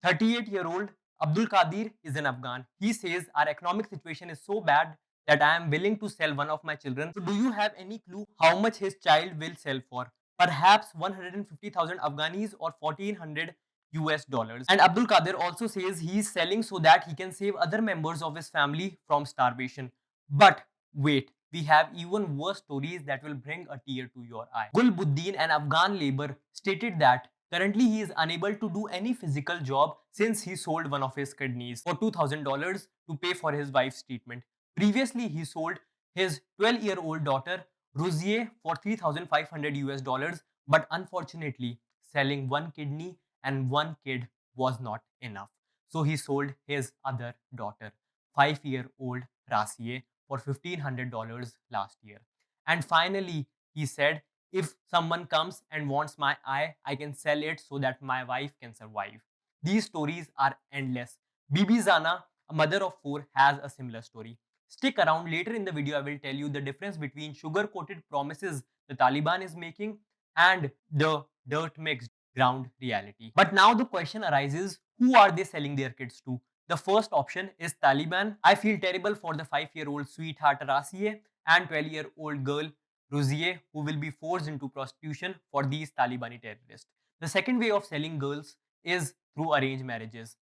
38-year-old Abdul Qadir is an Afghan. He says, our economic situation is so bad that I am willing to sell one of my children. So do you have any clue how much his child will sell for? Perhaps 150,000 Afghanis or 1400 US dollars. And Abdul Qadir also says he is selling so that he can save other members of his family from starvation. But wait, we have even worse stories that will bring a tear to your eye. Gulbuddin, an Afghan labor, stated that currently he is unable to do any physical job since he sold one of his kidneys for $2,000 to pay for his wife's treatment. Previously, he sold his 12-year-old daughter Ruzier for 3,500 US dollars, but unfortunately, selling one kidney and one kid was not enough. So he sold his other daughter, 5-year-old Rasie, for $1,500 last year. And finally, he said, if someone comes and wants my eye, I can sell it so that my wife can survive. These stories are endless. Bibi Zana, a mother of 4, has a similar story. Stick around, later in the video I will tell you the difference between sugar-coated promises the Taliban is making and the dirt-mixed ground reality. But now the question arises, who are they selling their kids to? The first option is Taliban. I feel terrible for the 5-year-old sweetheart Rasie and 12-year-old girl Ruzier, who will be forced into prostitution for these Talibani terrorists. The second way of selling girls is through arranged marriages,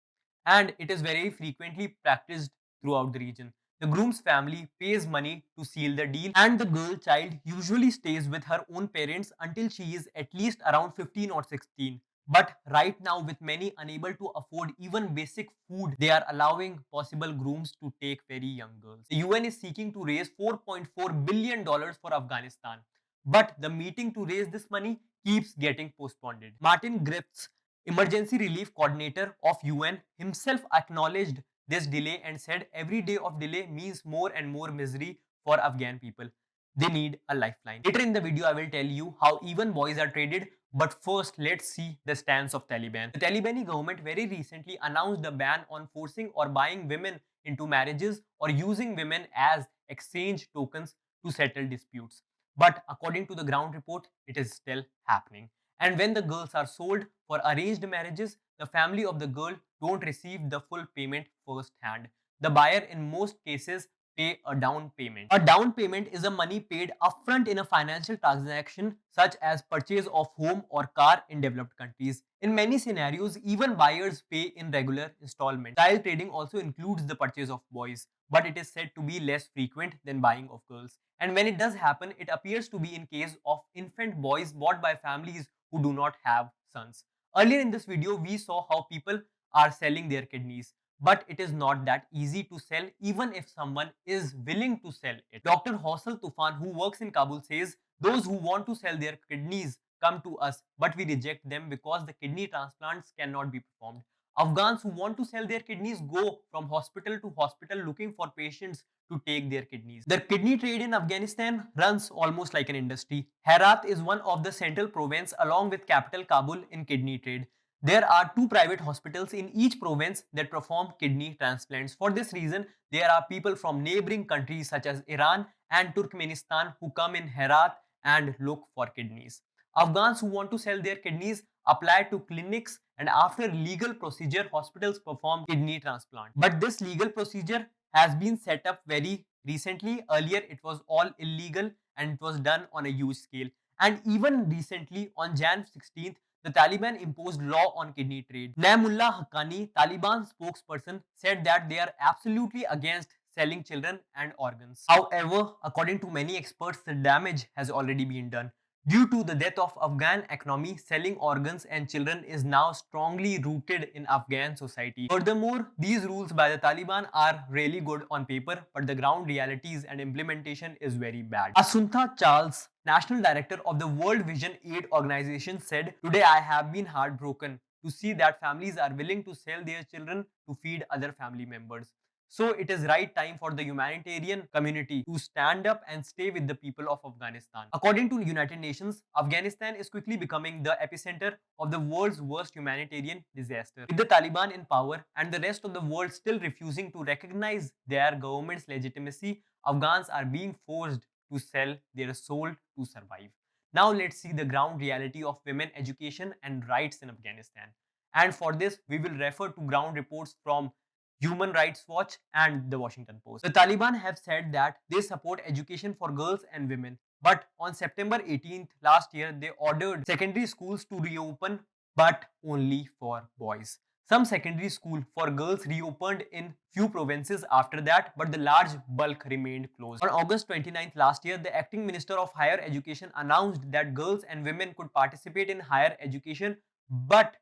and it is very frequently practiced throughout the region. The groom's family pays money to seal the deal, and the girl child usually stays with her own parents until she is at least around 15 or 16. But right now, with many unable to afford even basic food, they are allowing possible grooms to take very young girls. The UN is seeking to raise $4.4 billion for Afghanistan, but the meeting to raise this money keeps getting postponed. Martin Griffiths, emergency relief coordinator of UN, himself acknowledged this delay and said every day of delay means more and more misery for Afghan people. They need a lifeline. Later in the video, I will tell you how even boys are traded. But first, let's see the stance of Taliban. The Talibani government very recently announced a ban on forcing or buying women into marriages or using women as exchange tokens to settle disputes. But according to the ground report, it is still happening. And when the girls are sold for arranged marriages, the family of the girl don't receive the full payment first hand. The buyer in most cases pay a down payment. A down payment is a money paid upfront in a financial transaction such as purchase of home or car in developed countries. In many scenarios, even buyers pay in regular installments. Child trading also includes the purchase of boys, but it is said to be less frequent than buying of girls. And when it does happen, it appears to be in case of infant boys bought by families who do not have sons. Earlier in this video, we saw how people are selling their kidneys. But it is not that easy to sell even if someone is willing to sell it. Dr. Hosal Tufan, who works in Kabul, says those who want to sell their kidneys come to us, but we reject them because the kidney transplants cannot be performed. Afghans who want to sell their kidneys go from hospital to hospital looking for patients to take their kidneys. The kidney trade in Afghanistan runs almost like an industry. Herat is one of the central province along with capital Kabul in kidney trade. There are 2 private hospitals in each province that perform kidney transplants. For this reason, there are people from neighboring countries such as Iran and Turkmenistan who come in Herat and look for kidneys. Afghans who want to sell their kidneys apply to clinics, and after legal procedure, hospitals perform kidney transplant. But this legal procedure has been set up very recently. Earlier, it was all illegal and it was done on a huge scale. And even recently, on Jan 16th, the Taliban imposed law on kidney trade. Naimullah Haqqani, Taliban spokesperson, said that they are absolutely against selling children and organs. However, according to many experts, the damage has already been done. Due to the death of Afghan economy, selling organs and children is now strongly rooted in Afghan society. Furthermore, these rules by the Taliban are really good on paper, but the ground realities and implementation is very bad. Asunta Charles, National Director of the World Vision Aid Organization, said, "Today I have been heartbroken to see that families are willing to sell their children to feed other family members. So it is right time for the humanitarian community to stand up and stay with the people of Afghanistan." According to United Nations, Afghanistan is quickly becoming the epicenter of the world's worst humanitarian disaster. With the Taliban in power and the rest of the world still refusing to recognize their government's legitimacy, Afghans are being forced to sell their soul to survive. Now let's see the ground reality of women education and rights in Afghanistan. And for this, we will refer to ground reports from Human Rights Watch and the Washington Post. The Taliban have said that they support education for girls and women. But on September 18th last year, they ordered secondary schools to reopen, but only for boys. Some secondary school for girls reopened in few provinces after that, but the large bulk remained closed. On August 29th last year, the acting minister of higher education announced that girls and women could participate in higher education, but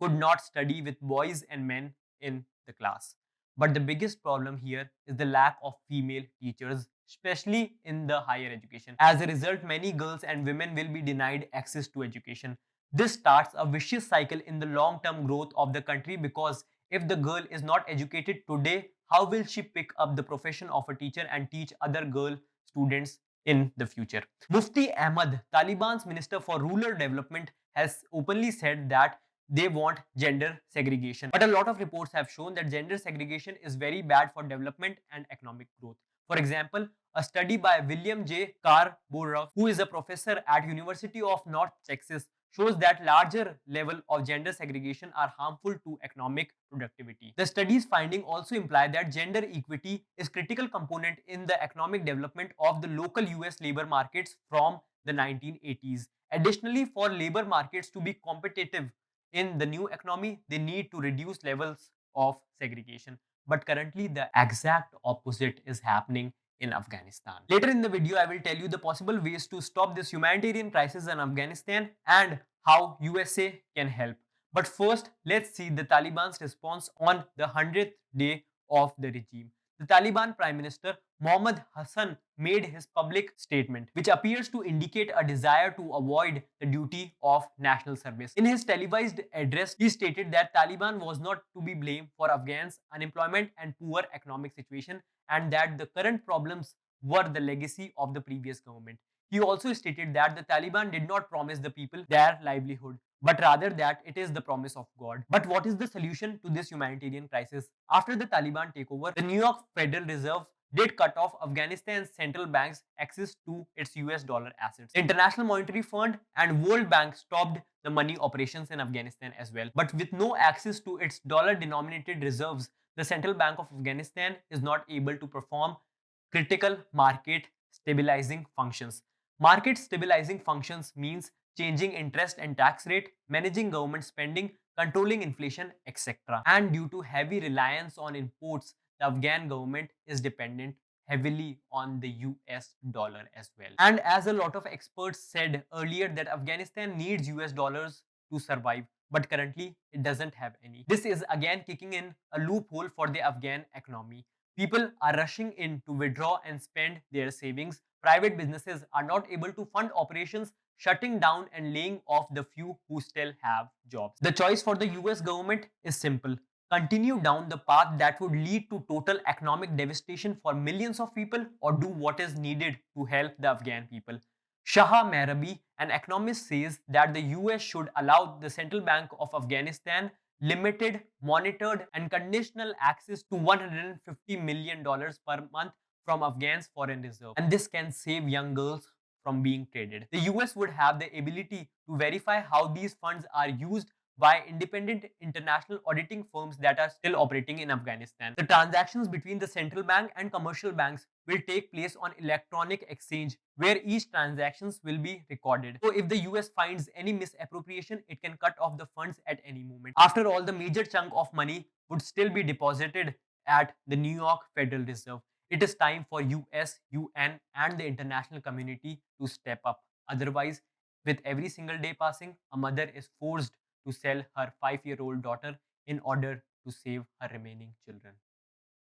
could not study with boys and men in the class. But the biggest problem here is the lack of female teachers, especially in the higher education. As a result, many girls and women will be denied access to education. This starts a vicious cycle in the long-term growth of the country, because if the girl is not educated today, how will she pick up the profession of a teacher and teach other girl students in the future? Mufti Ahmad, Taliban's Minister for Rural Development, has openly said that they want gender segregation. But a lot of reports have shown that gender segregation is very bad for development and economic growth. For example, a study by William J. Carr-Borough, who is a professor at University of North Texas, shows that larger level of gender segregation are harmful to economic productivity. The study's finding also imply that gender equity is critical component in the economic development of the local US labor markets from the 1980s. Additionally, for labor markets to be competitive in the new economy, they need to reduce levels of segregation. But currently, the exact opposite is happening in Afghanistan. Later in the video, I will tell you the possible ways to stop this humanitarian crisis in Afghanistan and how USA can help. But first, let's see the Taliban's response on the 100th day of the regime. The Taliban Prime Minister Mohammad Hassan made his public statement, which appears to indicate a desire to avoid the duty of national service. In his televised address, he stated that Taliban was not to be blamed for Afghans' unemployment and poor economic situation, and that the current problems were the legacy of the previous government. He also stated that the Taliban did not promise the people their livelihood, but rather that it is the promise of God. But what is the solution to this humanitarian crisis? After the Taliban takeover, the New York Federal Reserve did cut off Afghanistan's central bank's access to its US dollar assets. The International Monetary Fund and World Bank stopped the money operations in Afghanistan as well. But with no access to its dollar denominated reserves, the Central Bank of Afghanistan is not able to perform critical market stabilizing functions. Market stabilizing functions means changing interest and tax rate, managing government spending, controlling inflation, etc. And due to heavy reliance on imports, the Afghan government is dependent heavily on the US dollar as well. And as a lot of experts said earlier, that Afghanistan needs US dollars to survive, but currently it doesn't have any. This is again kicking in a loophole for the Afghan economy. People are rushing in to withdraw and spend their savings. Private businesses are not able to fund operations, shutting down and laying off the few who still have jobs. The choice for the US government is simple: continue down the path that would lead to total economic devastation for millions of people, or do what is needed to help the Afghan people. Shah Mehrabi, an economist, says that the US should allow the Central Bank of Afghanistan limited, monitored, and conditional access to $150 million per month from Afghans' foreign reserve. And this can save young girls from being traded. The US would have the ability to verify how these funds are used by independent international auditing firms that are still operating in Afghanistan. The transactions between the central bank and commercial banks will take place on electronic exchange, where each transactions will be recorded. So if the US finds any misappropriation, it can cut off the funds at any moment. After all, the major chunk of money would still be deposited at the New York Federal Reserve. It is time for US, UN, and the international community to step up. Otherwise, with every single day passing, a mother is forced to sell her 5-year-old daughter in order to save her remaining children.